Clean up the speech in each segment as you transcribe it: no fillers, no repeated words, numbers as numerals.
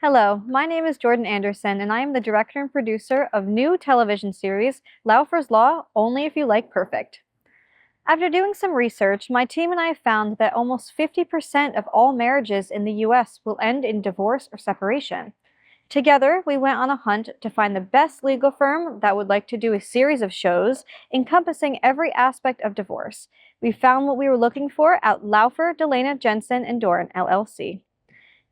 Hello, my name is Jordan Anderson, and I am the director and producer of new television series Laufer's Law: Only If You Like Perfect. After doing some research, my team and I found that almost 50% of all marriages in the US will end in divorce or separation. Together, we went on a hunt to find the best legal firm that would like to do a series of shows encompassing every aspect of divorce. We found what we were looking for at Laufer, Dalena, Jensen, and Doran LLC.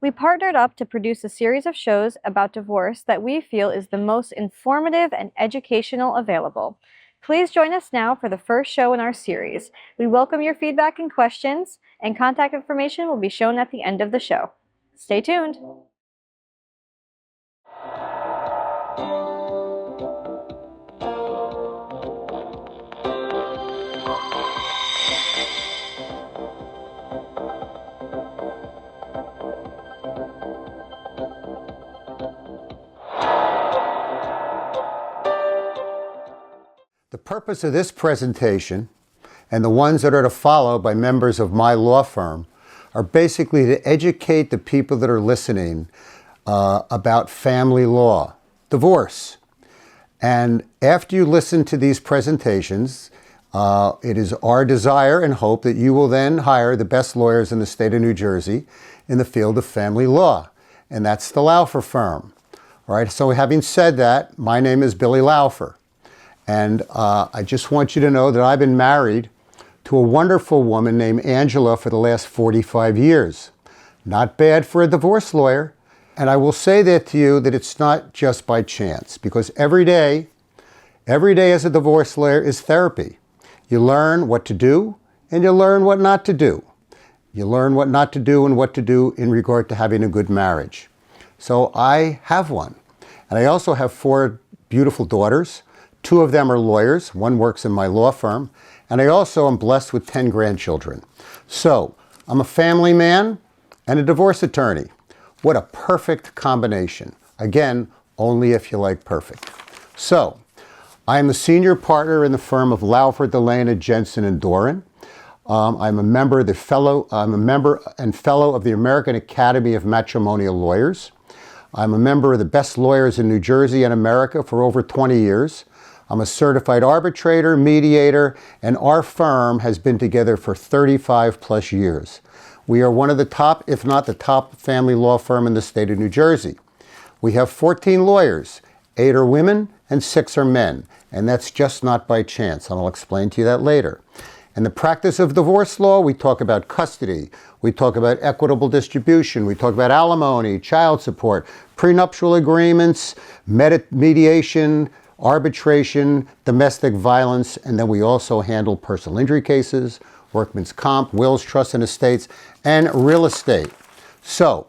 We partnered up to produce a series of shows about divorce that we feel is the most informative and educational available. Please join us now for the first show in our series. We welcome your feedback and questions, and contact information will be shown at the end of the show. Stay tuned. The purpose of this presentation, and the ones that are to follow by members of my law firm, are basically to educate the people that are listening about family law, divorce. And after you listen to these presentations, it is our desire and hope that you will then hire the best lawyers in the state of New Jersey in the field of family law, and that's the Laufer firm. All right, so having said that, my name is Billy Laufer. And I just want you to know that I've been married to a wonderful woman named Angela for the last 45 years. Not bad for a divorce lawyer. And I will say that to you, that it's not just by chance, because every day as a divorce lawyer is therapy. You learn what to do and you learn what not to do. You learn what not to do and what to do in regard to having a good marriage. So I have one. And I also have 4 beautiful daughters. 2 of them are lawyers. 1 works in my law firm. And I also am blessed with 10 grandchildren. So I'm a family man and a divorce attorney. What a perfect combination. Again, only if you like perfect. So I am a senior partner in the firm of Laufer, Dalena, Jensen, and Doran. I'm a member and fellow of the American Academy of Matrimonial Lawyers. I'm a member of the best lawyers in New Jersey and America for over 20 years. I'm a certified arbitrator, mediator, and our firm has been together for 35 plus years. We are one of the top, if not the top, family law firm in the state of New Jersey. We have 14 lawyers, 8 are women and 6 are men, and that's just not by chance, and I'll explain to you that later. In the practice of divorce law, we talk about custody, we talk about equitable distribution, we talk about alimony, child support, prenuptial agreements, mediation, arbitration, domestic violence, and then we also handle personal injury cases, workman's comp, wills, trusts, and estates, and real estate. So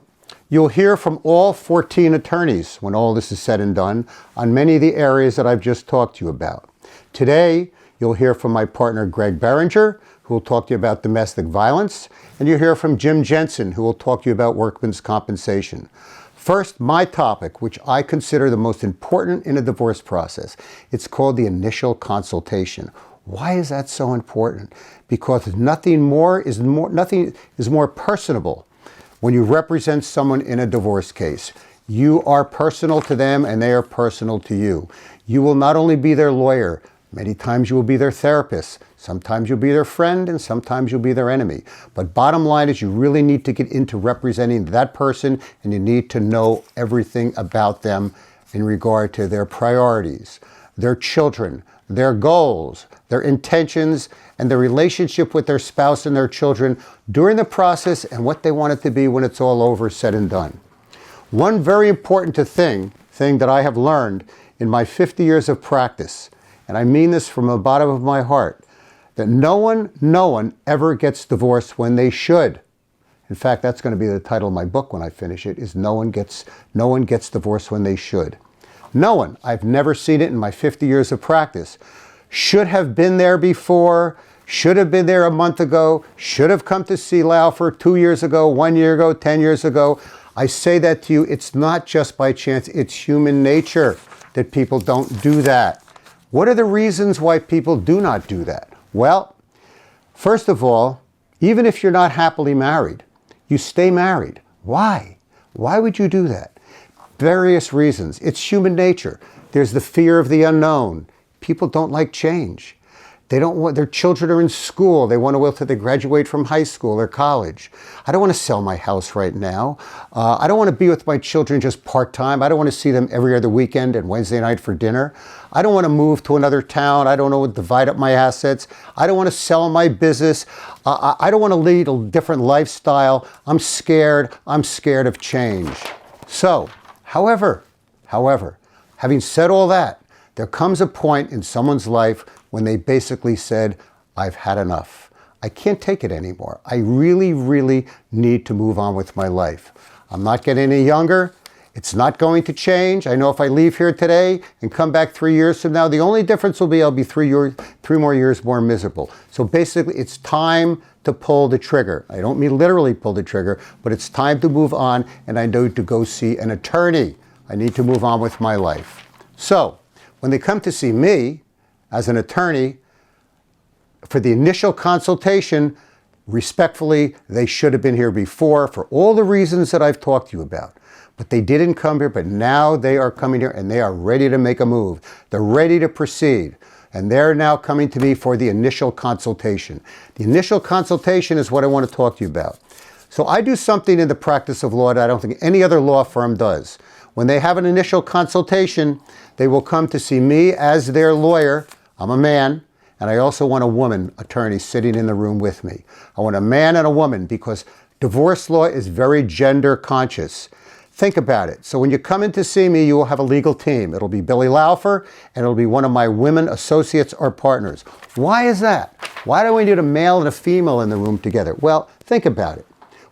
you'll hear from all 14 attorneys when all this is said and done on many of the areas that I've just talked to you about. Today, you'll hear from my partner, Greg Behringer, who will talk to you about domestic violence, and you'll hear from Jim Jensen, who will talk to you about workman's compensation. First, my topic, which I consider the most important in a divorce process. It's called the initial consultation. Why is that so important? Because nothing is more personable when you represent someone in a divorce case. You are personal to them and they are personal to you. You will not only be their lawyer, many times you will be their therapist. Sometimes you'll be their friend and sometimes you'll be their enemy. But bottom line is you really need to get into representing that person, and you need to know everything about them in regard to their priorities, their children, their goals, their intentions, and their relationship with their spouse and their children during the process and what they want it to be when it's all over, said and done. One very important thing that I have learned in my 50 years of practice, and I mean this from the bottom of my heart, that no one ever gets divorced when they should. In fact, that's going to be the title of my book when I finish it, is no one gets divorced when they should. No one. I've never seen it in my 50 years of practice. Should have been there before, should have been there a month ago, should have come to see Laufer 2 years ago, 1 year ago, 10 years ago. I say that to you, it's not just by chance, it's human nature that people don't do that. What are the reasons why people do not do that? Well, first of all, Even if you're not happily married, you stay married. Why? Why would you do that? various reasons. It's human nature. There's the fear of the unknown. People don't like change. They don't want, their children are in school. They want to wait till they graduate from high school or college. I don't want to sell my house right now. I don't want to be with my children just part-time. I don't want to see them every other weekend and Wednesday night for dinner. I don't want to move to another town. I don't want to divide up my assets. I don't want to sell my business. I don't want to lead a different lifestyle. I'm scared. I'm scared of change. So, however, having said all that, there comes a point in someone's life when they basically said, I've had enough. I can't take it anymore. I really, really need to move on with my life. I'm not getting any younger. It's not going to change. I know if I leave here today and come back 3 years from now, the only difference will be I'll be 3 more years more miserable. So basically, it's time to pull the trigger. I don't mean literally pull the trigger, but it's time to move on, and I need to go see an attorney. I need to move on with my life. So when they come to see me, as an attorney, for the initial consultation, respectfully, they should have been here before for all the reasons that I've talked to you about. But they didn't come here, but now they are coming here and they are ready to make a move. They're ready to proceed. And they're now coming to me for the initial consultation. The initial consultation is what I want to talk to you about. So I do something in the practice of law that I don't think any other law firm does. When they have an initial consultation, they will come to see me as their lawyer. I'm a man, and I also want a woman attorney sitting in the room with me. I want a man and a woman because divorce law is very gender conscious. Think about it. So when you come in to see me, you will have a legal team. It'll be Billy Laufer, and it'll be one of my women associates or partners. Why is that? Why do we need a male and a female in the room together? Well, think about it.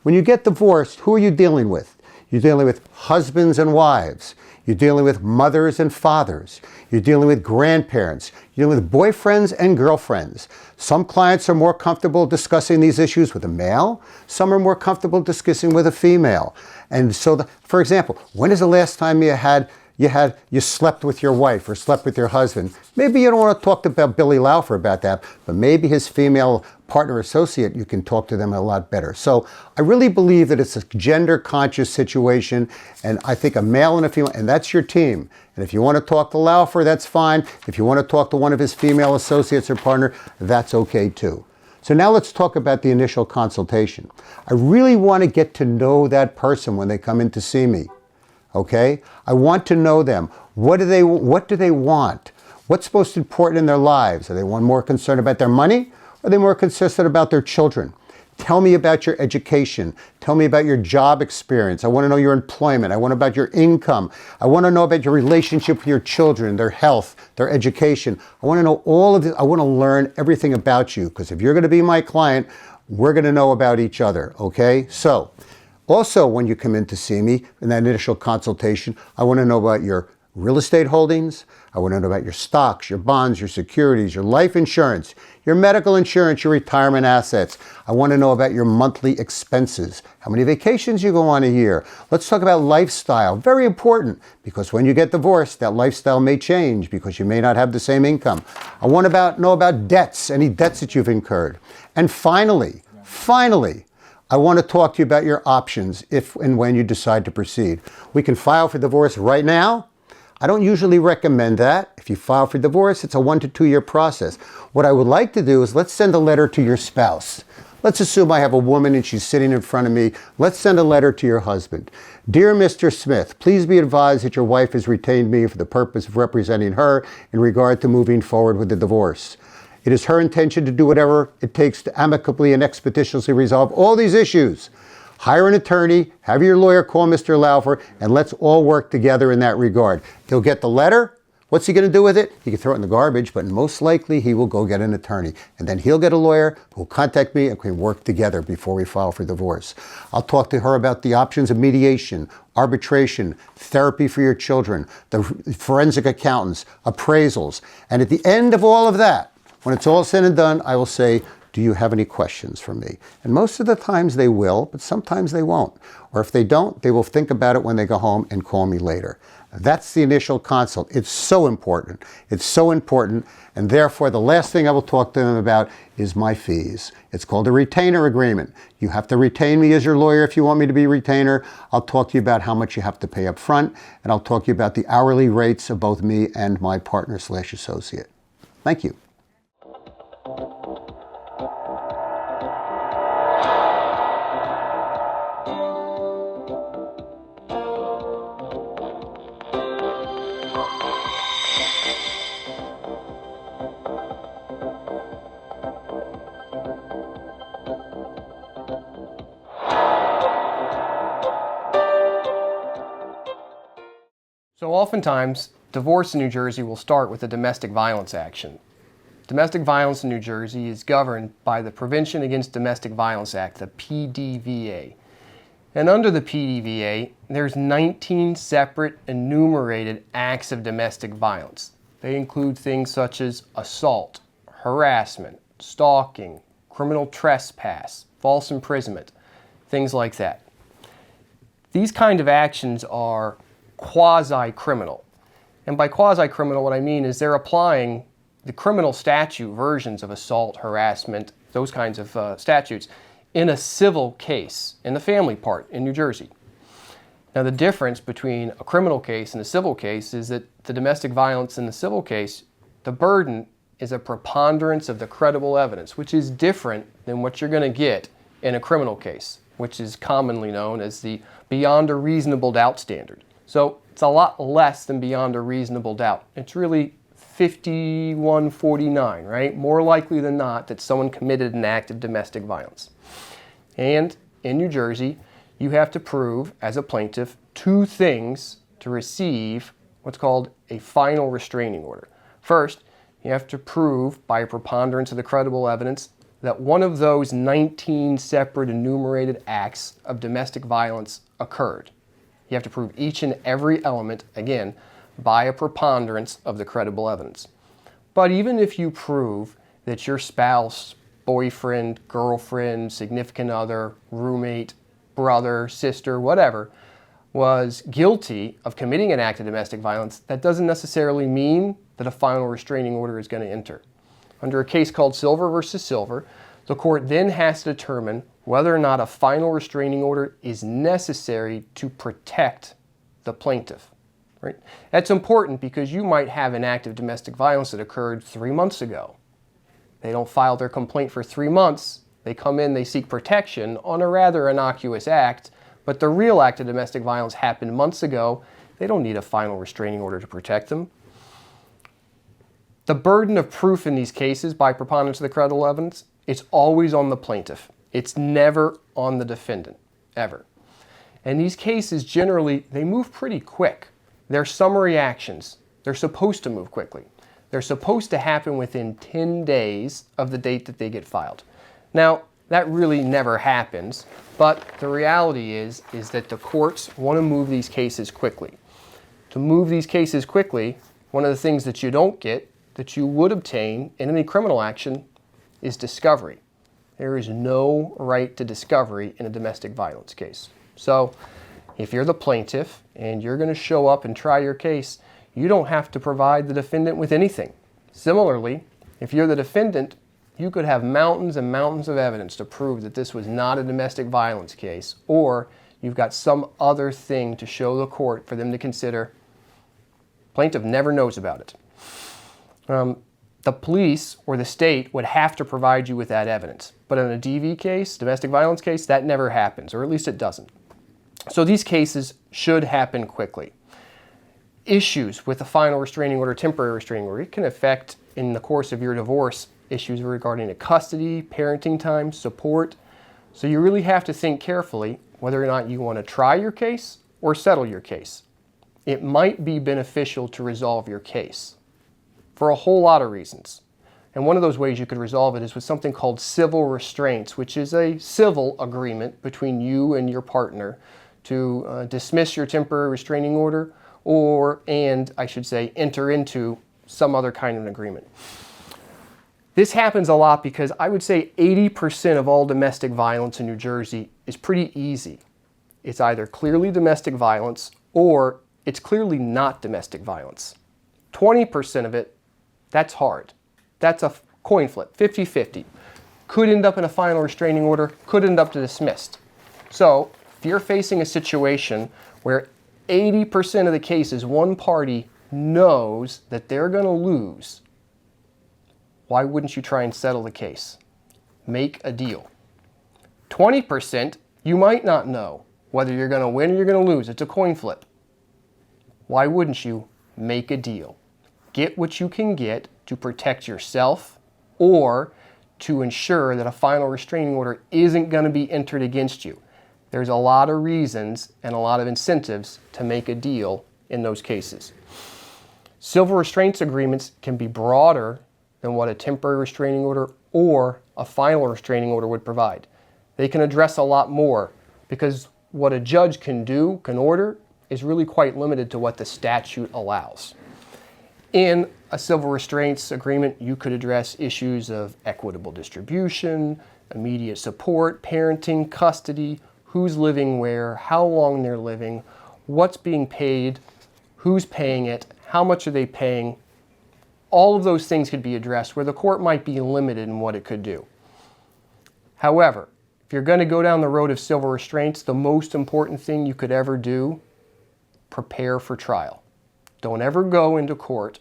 When you get divorced, who are you dealing with? You're dealing with husbands and wives. You're dealing with mothers and fathers. You're dealing with grandparents. You're dealing with boyfriends and girlfriends. Some clients are more comfortable discussing these issues with a male. Some are more comfortable discussing with a female. And so, for example, when is the last time you slept with your wife or slept with your husband? Maybe you don't want to talk about Billy Laufer about that, but maybe his female partner associate, you can talk to them a lot better. So I really believe that it's a gender conscious situation, and I think a male and a female, and that's your team. And if you want to talk to Laufer, that's fine. If you want to talk to one of his female associates or partner, that's okay too. So now let's talk about the initial consultation. I really want to get to know that person when they come in to see me. Okay? I want to know them. What do they want? What's most important in their lives? Are they more concerned about their money? Or are they more concerned about their children? Tell me about your education. Tell me about your job experience. I want to know your employment. I want to know about your income. I want to know about your relationship with your children, their health, their education. I want to know all of this. I want to learn everything about you, because if you're going to be my client, we're going to know about each other, okay? So, also when you come in to see me in that initial consultation, I want to know about your real estate holdings. I want to know about your stocks, your bonds, your securities, your life insurance, your medical insurance, your retirement assets. I want to know about your monthly expenses, how many vacations you go on a year. Let's talk about lifestyle. Very important, because when you get divorced, that lifestyle may change because you may not have the same income. I want to know about debts, any debts that you've incurred. And finally, I want to talk to you about your options if and when you decide to proceed. We can file for divorce right now. I don't usually recommend that. If you file for divorce, it's a 1 to 2 year process. What I would like to do is let's send a letter to your spouse. Let's assume I have a woman and she's sitting in front of me. Let's send a letter to your husband. Dear Mr. Smith, please be advised that your wife has retained me for the purpose of representing her in regard to moving forward with the divorce. It is her intention to do whatever it takes to amicably and expeditiously resolve all these issues. Hire an attorney, have your lawyer call Mr. Laufer, and let's all work together in that regard. He'll get the letter. What's he going to do with it? He can throw it in the garbage, but most likely he will go get an attorney. And then he'll get a lawyer who will contact me and we can work together before we file for divorce. I'll talk to her about the options of mediation, arbitration, therapy for your children, the forensic accountants, appraisals. And at the end of all of that, when it's all said and done, I will say, do you have any questions for me? And most of the times they will, but sometimes they won't. Or if they don't, they will think about it when they go home and call me later. That's the initial consult. It's so important. It's so important. And therefore, the last thing I will talk to them about is my fees. It's called a retainer agreement. You have to retain me as your lawyer if you want me to be a retainer. I'll talk to you about how much you have to pay up front, and I'll talk to you about the hourly rates of both me and my partner/associate. Thank you. So oftentimes, divorce in New Jersey will start with a domestic violence action. Domestic violence in New Jersey is governed by the Prevention Against Domestic Violence Act, the PDVA. And under the PDVA, there's 19 separate enumerated acts of domestic violence. They include things such as assault, harassment, stalking, criminal trespass, false imprisonment, things like that. These kind of actions are quasi-criminal. And by quasi-criminal, what I mean is they're applying the criminal statute versions of assault, harassment, those kinds of statutes in a civil case, in the family part in New Jersey. Now the difference between a criminal case and a civil case is that the domestic violence in the civil case, the burden is a preponderance of the credible evidence, which is different than what you're going to get in a criminal case, which is commonly known as the beyond a reasonable doubt standard. So it's a lot less than beyond a reasonable doubt. It's really 51-49, right? More likely than not that someone committed an act of domestic violence. And in New Jersey, you have to prove, as a plaintiff, two things to receive what's called a final restraining order. First, you have to prove by a preponderance of the credible evidence that one of those 19 separate enumerated acts of domestic violence occurred. You have to prove each and every element, again, by a preponderance of the credible evidence. But even if you prove that your spouse, boyfriend, girlfriend, significant other, roommate, brother, sister, whatever, was guilty of committing an act of domestic violence, that doesn't necessarily mean that a final restraining order is going to enter. Under a case called Silver versus Silver, the court then has to determine whether or not a final restraining order is necessary to protect the plaintiff. Right? That's important because you might have an act of domestic violence that occurred 3 months ago. They don't file their complaint for 3 months. They come in, they seek protection on a rather innocuous act, but the real act of domestic violence happened months ago. They don't need a final restraining order to protect them. The burden of proof in these cases by preponderance of the credible evidence, it's always on the plaintiff. It's never on the defendant, ever. And these cases generally, they move pretty quick. They're summary actions. They're supposed to move quickly. They're supposed to happen within 10 days of the date that they get filed. Now, that really never happens, but the reality is that the courts want to move these cases quickly. To move these cases quickly, one of the things that you don't get, that you would obtain in any criminal action, is discovery. There is no right to discovery in a domestic violence case. So, if you're the plaintiff and you're going to show up and try your case, you don't have to provide the defendant with anything. Similarly, if you're the defendant, you could have mountains and mountains of evidence to prove that this was not a domestic violence case, or you've got some other thing to show the court for them to consider. Plaintiff never knows about it. The police or the state would have to provide you with that evidence. But in a DV case, domestic violence case, that never happens, or at least it doesn't. So these cases should happen quickly. Issues with a final restraining order, temporary restraining order, it can affect, in the course of your divorce, issues regarding custody, parenting time, support. So you really have to think carefully whether or not you want to try your case or settle your case. It might be beneficial to resolve your case for a whole lot of reasons. And one of those ways you could resolve it is with something called civil restraints, which is a civil agreement between you and your partner to dismiss your temporary restraining order enter into some other kind of an agreement. This happens a lot because I would say 80% of all domestic violence in New Jersey is pretty easy. It's either clearly domestic violence or it's clearly not domestic violence. 20% of it, that's hard. That's a coin flip, 50-50. Could end up in a final restraining order, could end up dismissed. So if you're facing a situation where 80% of the cases one party knows that they're going to lose, why wouldn't you try and settle the case? Make a deal. 20%, you might not know whether you're going to win or you're going to lose. It's a coin flip. Why wouldn't you make a deal? Get what you can get to protect yourself or to ensure that a final restraining order isn't going to be entered against you. There's a lot of reasons and a lot of incentives to make a deal in those cases. Civil restraints agreements can be broader than what a temporary restraining order or a final restraining order would provide. They can address a lot more because what a judge can do, can order, is really quite limited to what the statute allows. In a civil restraints agreement, you could address issues of equitable distribution, immediate support, parenting, custody, who's living where, how long they're living, what's being paid, who's paying it, how much are they paying. All of those things could be addressed where the court might be limited in what it could do. However, if you're going to go down the road of civil restraints, the most important thing you could ever do, prepare for trial. Don't ever go into court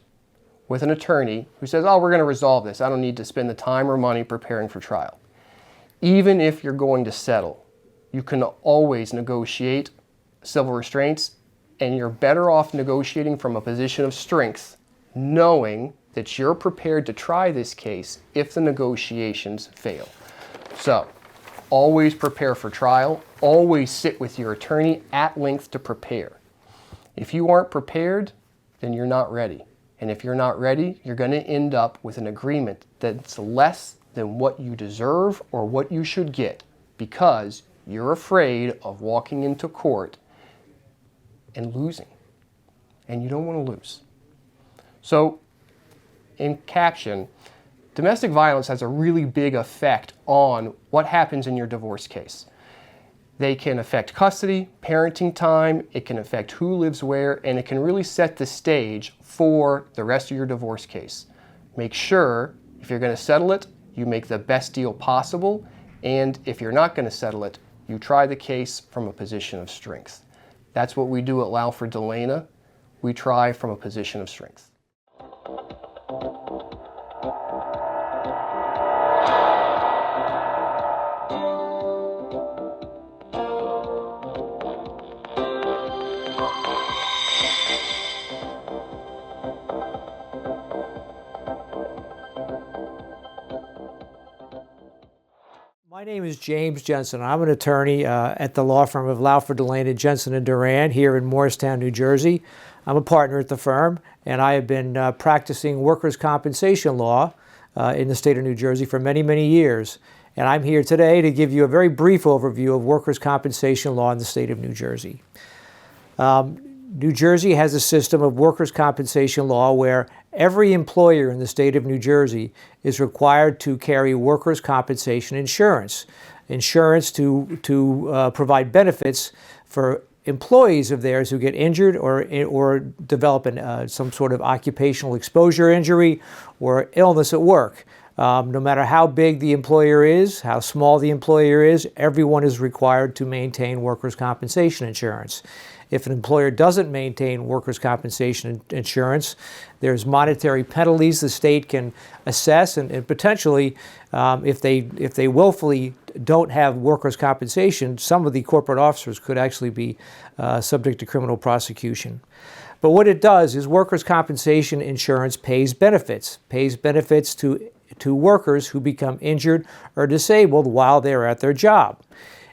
with an attorney who says, oh, we're going to resolve this. I don't need to spend the time or money preparing for trial. Even if you're going to settle, you can always negotiate civil restraints, and you're better off negotiating from a position of strength, knowing that you're prepared to try this case if the negotiations fail. So, always prepare for trial. Always sit with your attorney at length to prepare. If you aren't prepared, then you're not ready. And if you're not ready, you're going to end up with an agreement that's less than what you deserve or what you should get because you're afraid of walking into court and losing. And you don't want to lose. So, in caption, domestic violence has a really big effect on what happens in your divorce case. They can affect custody, parenting time, it can affect who lives where, and it can really set the stage for the rest of your divorce case. Make sure, if you're going to settle it, you make the best deal possible, and if you're not going to settle it, you try the case from a position of strength. That's what we do at Laufer Dalena. We try from a position of strength. My name is James Jensen. I'm an attorney at the law firm of Laufer, Dalena, Jensen, and Doran here in Morristown, New Jersey. I'm a partner at the firm, and I have been practicing workers' compensation law in the state of New Jersey for many, many years. And I'm here today to give you a very brief overview of workers' compensation law in the state of New Jersey. New Jersey has a system of workers' compensation law where every employer in the state of New Jersey is required to carry workers' compensation insurance. Insurance to provide benefits for employees of theirs who get injured or develop some sort of occupational exposure injury or illness at work. No matter how big the employer is, how small the employer is, everyone is required to maintain workers' compensation insurance. If an employer doesn't maintain workers' compensation insurance, there's monetary penalties the state can assess, and potentially, if they willfully don't have workers' compensation, some of the corporate officers could actually be subject to criminal prosecution. But what it does is workers' compensation insurance pays benefits to workers who become injured or disabled while they're at their job.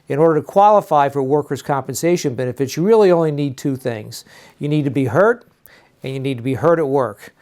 In order to qualify for workers' compensation benefits, you really only need two things. You need to be hurt, and you need to be hurt at work.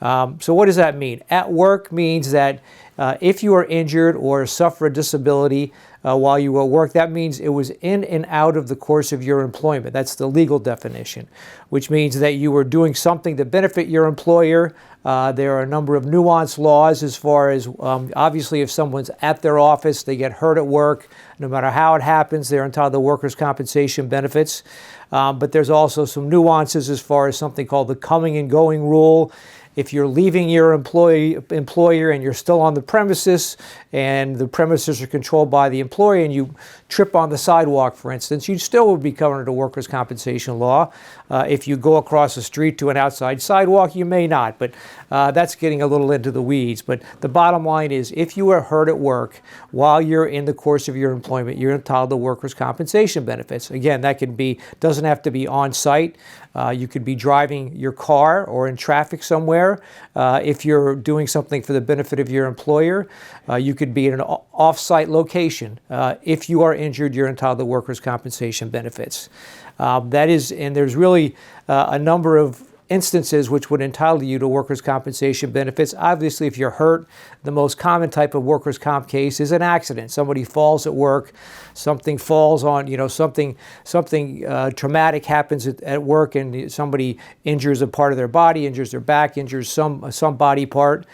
So what does that mean? At work means that If you are injured or suffer a disability while you were at work, that means it was in and out of the course of your employment. That's the legal definition, which means that you were doing something to benefit your employer. There are a number of nuanced laws as far as, obviously, if someone's at their office, they get hurt at work, no matter how it happens, they're entitled to workers' compensation benefits. But there's also some nuances as far as something called the coming and going rule. If you're leaving your employer and you're still on the premises and the premises are controlled by the employer and you trip on the sidewalk, for instance, you still would be covered under workers' compensation law. If you go across the street to an outside sidewalk, you may not, but that's getting a little into the weeds. But the bottom line is, if you are hurt at work while you're in the course of your employment, you're entitled to workers' compensation benefits. Again, that doesn't have to be on site. You could be driving your car or in traffic somewhere. If you're doing something for the benefit of your employer, you could be in an off-site location. If you are injured, you're entitled to workers' compensation benefits. And there's really a number of instances which would entitle you to workers' compensation benefits. Obviously, if you're hurt, the most common type of workers' comp case is an accident. Somebody falls at work, something falls on, something traumatic happens at work, and somebody injures a part of their body, injures their back, injures some body part,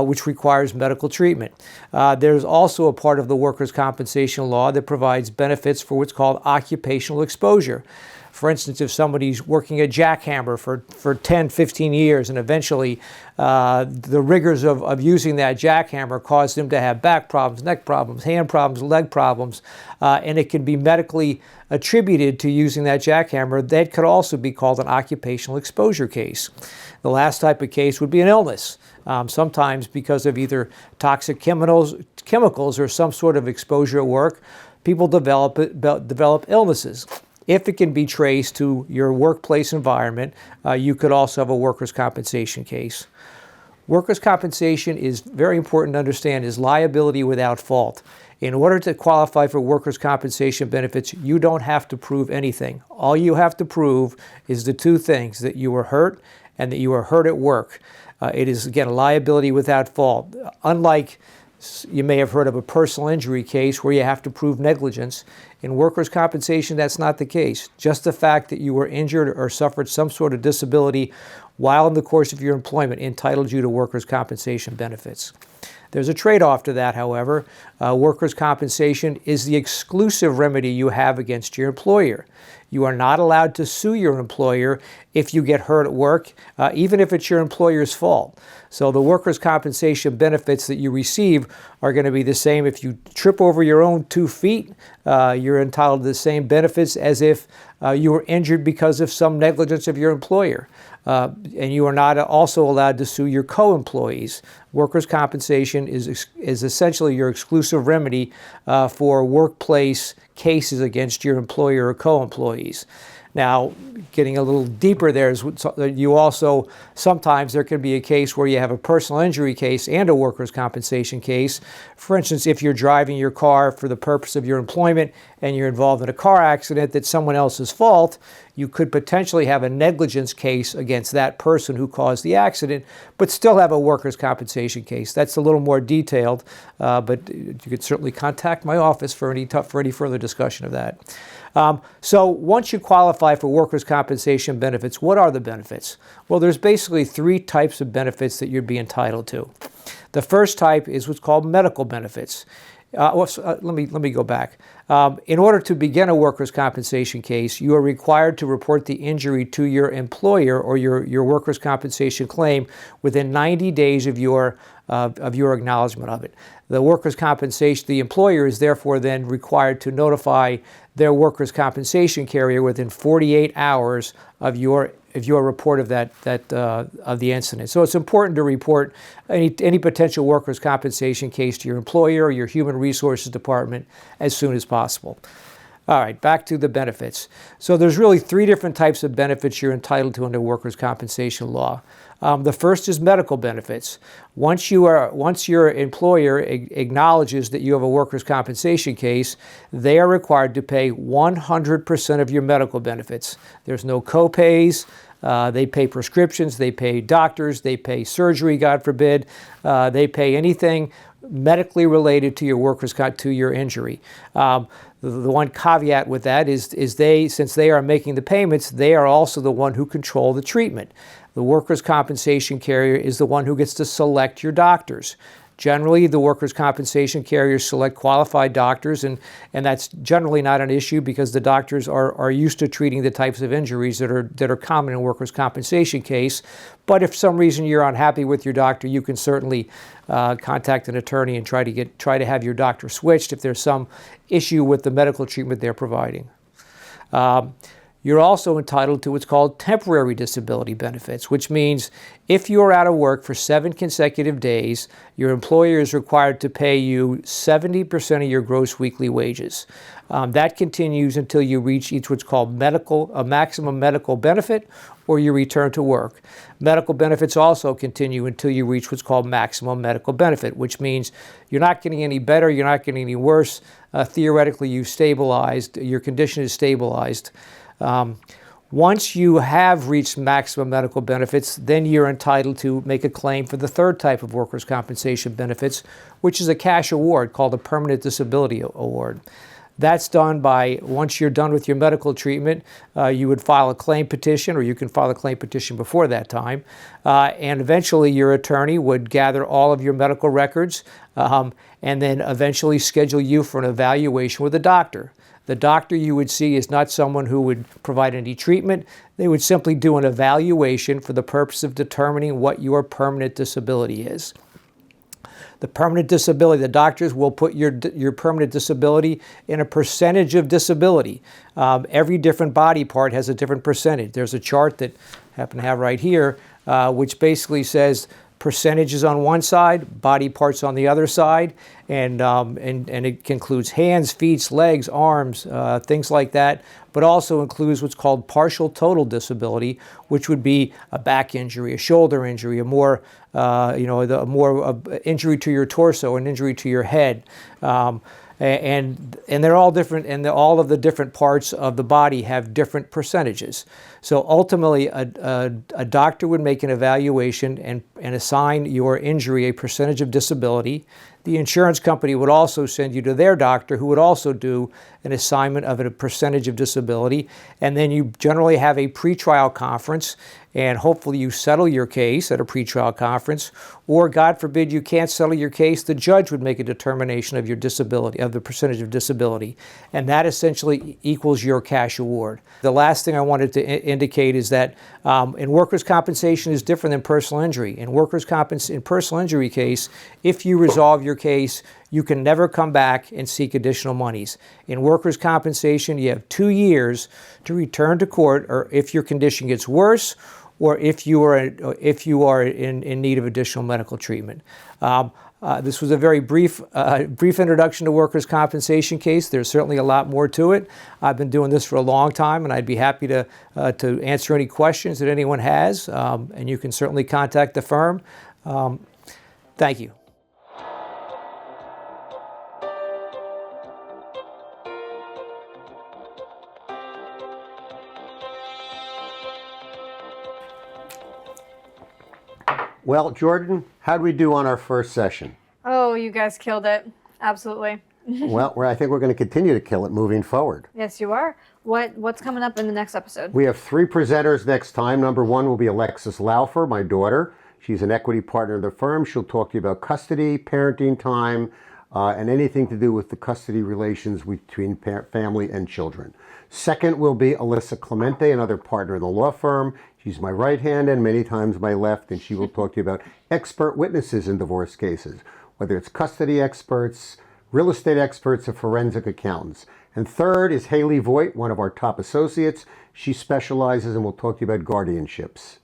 which requires medical treatment. There's also a part of the workers' compensation law that provides benefits for what's called occupational exposure. For instance, if somebody's working a jackhammer for 10, 15 years and eventually the rigors of using that jackhammer cause them to have back problems, neck problems, hand problems, leg problems, and it can be medically attributed to using that jackhammer, that could also be called an occupational exposure case. The last type of case would be an illness, sometimes because of either toxic chemicals or some sort of exposure at work. People develop illnesses. If it can be traced to your workplace environment, you could also have a workers' compensation case. Workers' compensation is very important to understand, is liability without fault. In order to qualify for workers' compensation benefits, you don't have to prove anything. All you have to prove is the two things, that you were hurt and that you were hurt at work. It is, again, a liability without fault. Unlike, you may have heard of a personal injury case where you have to prove negligence. In workers' compensation, that's not the case. Just the fact that you were injured or suffered some sort of disability while in the course of your employment entitles you to workers' compensation benefits. There's a trade-off to that, however. Workers' compensation is the exclusive remedy you have against your employer. You are not allowed to sue your employer if you get hurt at work, even if it's your employer's fault. So the workers' compensation benefits that you receive are going to be the same. If you trip over your own 2 feet, you're entitled to the same benefits as if you were injured because of some negligence of your employer. And you are not also allowed to sue your co-employees. Workers' compensation is essentially your exclusive remedy for workplace cases against your employer or co-employees. Now, getting a little deeper there is you also, sometimes there can be a case where you have a personal injury case and a workers' compensation case. For instance, if you're driving your car for the purpose of your employment and you're involved in a car accident that's someone else's fault, you could potentially have a negligence case against that person who caused the accident, but still have a workers' compensation case. That's a little more detailed, but you could certainly contact my office for any further discussion of that. So once you qualify for workers' compensation benefits, what are the benefits? Well, there's basically 3 types of benefits that you'd be entitled to. The first type is what's called medical benefits. Let me go back. In order to begin a workers' compensation case, you are required to report the injury to your employer or your workers' compensation claim within 90 days of your acknowledgement of it. The employer is therefore then required to notify their workers' compensation carrier within 48 hours of your report of of the incident. So it's important to report any potential workers' compensation case to your employer or your human resources department as soon as possible. All right, back to the benefits. So there's really 3 different types of benefits you're entitled to under workers' compensation law. The first is medical benefits. Once your employer acknowledges that you have a workers' compensation case, they are required to pay 100% of your medical benefits. There's no co-pays. They pay prescriptions, they pay doctors, they pay surgery, God forbid. They pay anything medically related to your to your injury. The one caveat with that is since they are making the payments, they are also the one who control the treatment. The workers' compensation carrier is the one who gets to select your doctors. Generally, the workers' compensation carriers select qualified doctors, and that's generally not an issue because the doctors are used to treating the types of injuries that are common in workers' compensation case. But if for some reason you're unhappy with your doctor, you can certainly contact an attorney and try to have your doctor switched if there's some issue with the medical treatment they're providing. You're also entitled to what's called temporary disability benefits, which means if you're out of work for 7 consecutive days, your employer is required to pay you 70% of your gross weekly wages. That continues until you reach what's called a maximum medical benefit, or you return to work. Medical benefits also continue until you reach what's called maximum medical benefit, which means you're not getting any better, you're not getting any worse. Theoretically, you've stabilized, your condition is stabilized. Once you have reached maximum medical benefits, then you're entitled to make a claim for the third type of workers' compensation benefits, which is a cash award called a permanent disability award. That's done by, once you're done with your medical treatment, you would file a claim petition, or you can file a claim petition before that time, and eventually your attorney would gather all of your medical records and then eventually schedule you for an evaluation with a doctor. The doctor you would see is not someone who would provide any treatment. They would simply do an evaluation for the purpose of determining what your permanent disability is. The permanent disability, the doctors will put your permanent disability in a percentage of disability. Every different body part has a different percentage. There's a chart that I happen to have right here, which basically says percentages on one side, body parts on the other side, and it includes hands, feet, legs, arms, things like that, but also includes what's called partial total disability, which would be a back injury, a shoulder injury, a more injury to your torso, an injury to your head. And they're all different, and all of the different parts of the body have different percentages. So ultimately, a doctor would make an evaluation and assign your injury a percentage of disability. The insurance company would also send you to their doctor, who would also do an assignment of a percentage of disability. And then you generally have a pretrial conference, and hopefully you settle your case at a pretrial conference. Or, God forbid, you can't settle your case, the judge would make a determination of your disability, of the percentage of disability. And that essentially equals your cash award. The last thing I wanted to indicate is that in workers' compensation is different than personal injury. In personal injury case, if you resolve your case, you can never come back and seek additional monies. In workers' compensation, you have 2 years to return to court, or if your condition gets worse, or if you are in need of additional medical treatment. This was a very brief introduction to workers' compensation case. There's certainly a lot more to it. I've been doing this for a long time, and I'd be happy to answer any questions that anyone has, and you can certainly contact the firm. Thank you. Well, Jordan, how'd we do on our first session? Oh, you guys killed it. Absolutely. Well, I think we're going to continue to kill it moving forward. Yes, you are. What's coming up in the next episode? We have 3 presenters next time. Number 1 will be Alexis Laufer, my daughter. She's an equity partner of the firm. She'll talk to you about custody, parenting time, and anything to do with the custody relations between family and children. Second will be Alyssa Clemente, another partner in the law firm. She's my right hand and many times my left, and she will talk to you about expert witnesses in divorce cases, whether it's custody experts, real estate experts, or forensic accountants. And third is Hailey Voigt, one of our top associates. She specializes and will talk to you about guardianships.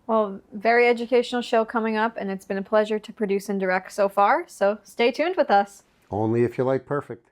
Well, very educational show coming up, and it's been a pleasure to produce and direct so far, so stay tuned with us. Only if you like perfect.